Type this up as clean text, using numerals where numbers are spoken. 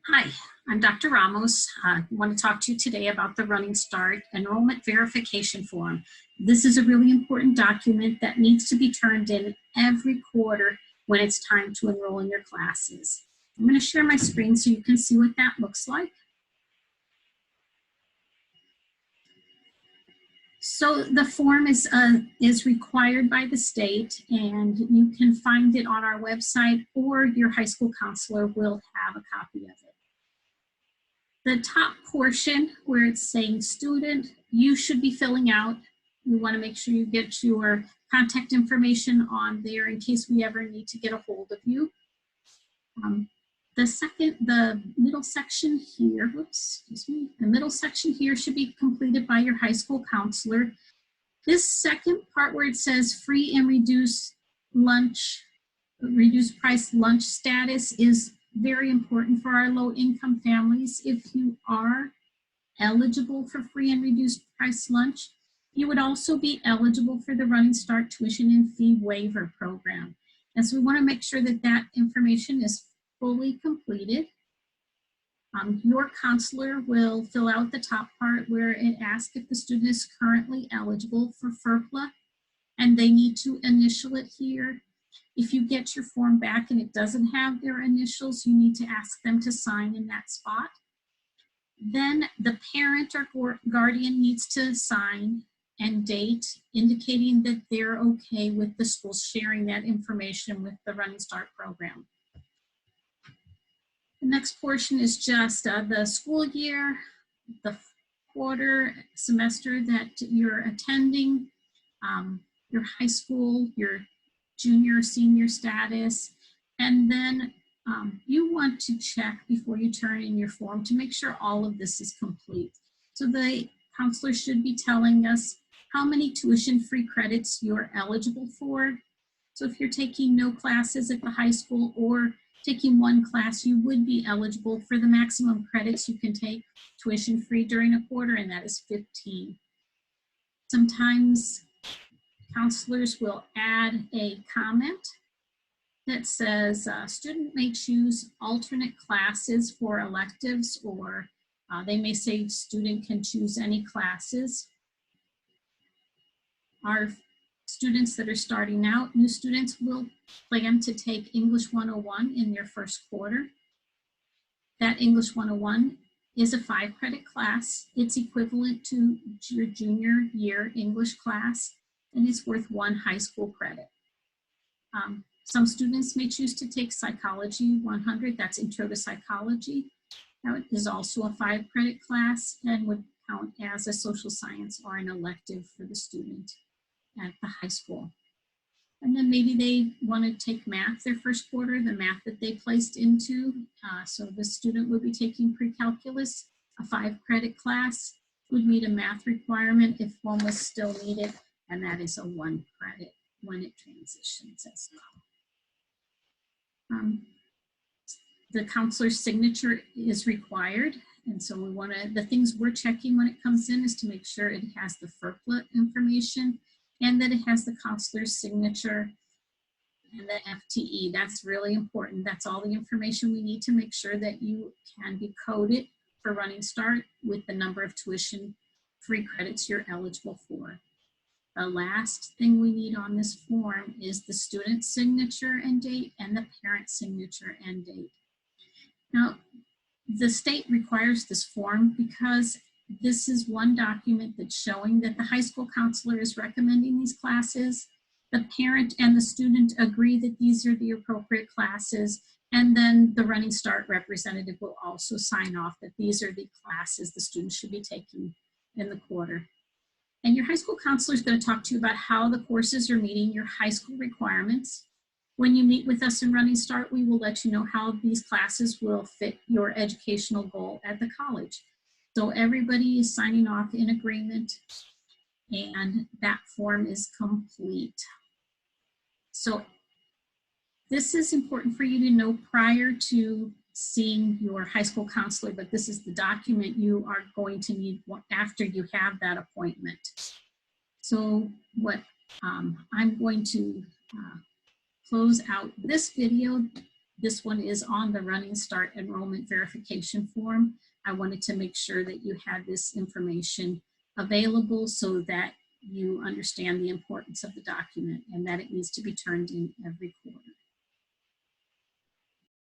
Hi, I'm Dr. Ramos. I want to talk to you today about the Running Start Enrollment Verification Form. This is a really important document that needs to be turned in every quarter when it's time to enroll in your classes. I'm going to share my screen so you can see what that looks like. So the form is required by the state, and you can find it on our website, or your high school counselor will have a copy of it. The top portion where it's saying student, you should be filling out. You want to make sure you get your contact information on there in case we ever need to get a hold of you. The middle section here, the middle section here should be completed by your high school counselor. This second part where it says free and reduced price lunch status is very important for our low-income families. If you are eligible for free and reduced price lunch, you would also be eligible for the Running Start tuition and fee waiver program. And so we want to make sure that that information is fully completed. Your counselor will fill out the top part where it asks if the student is currently eligible for FERPLA, and they need to initial it here. If you get your form back and it doesn't have their initials, you need to ask them to sign in that spot. Then the parent or guardian needs to sign and date, indicating that they're okay with the school sharing that information with the Running Start program. The next portion is just the school year, the quarter, semester that you're attending, your high school, your junior, senior status, and then you want to check before you turn in your form to make sure all of this is complete. So the counselor should be telling us how many tuition-free credits you're eligible for. So if you're taking no classes at the high school or taking one class, you would be eligible for the maximum credits you can take tuition-free during a quarter, and that is 15. Sometimes counselors will add a comment that says student may choose alternate classes for electives, or they may say student can choose any classes. Our students that are starting out, new students, will plan to take English 101 in their first quarter. That English 101 is a 5-credit class. It's equivalent to your junior year English class, and it's worth 1 high school credit. Some students may choose to take Psychology 100, that's Intro to Psychology. That is also a 5-credit class and would count as a social science or an elective for the student at the high school. And then maybe they want to take math their first quarter, the math that they placed into. So the student would be taking pre-calculus, a 5-credit class, would meet a math requirement if one was still needed, and that is a 1 credit when it transitions as well. The counselor's signature is required, and so we want to, the things we're checking when it comes in is to make sure it has the FERPLA information and that it has the counselor's signature and the FTE. That's really important. That's all the information we need to make sure that you can be coded for Running Start with the number of tuition-free credits you're eligible for. The last thing we need on this form is the student's signature and date and the parent's signature and date. Now, the state requires this form because this is one document that's showing that the high school counselor is recommending these classes. The parent and the student agree that these are the appropriate classes, and then the Running Start representative will also sign off that these are the classes the student should be taking in the quarter. And your high school counselor is going to talk to you about how the courses are meeting your high school requirements. When you meet with us in Running Start, we will let you know how these classes will fit your educational goal at the college. So everybody is signing off in agreement, and that form is complete. So this is important for you to know prior to seeing your high school counselor, but this is the document you are going to need after you have that appointment. So what I'm going to close out this video this one is on the Running Start enrollment verification form. I wanted to make sure that you had this information available so that you understand the importance of the document and that it needs to be turned in every quarter.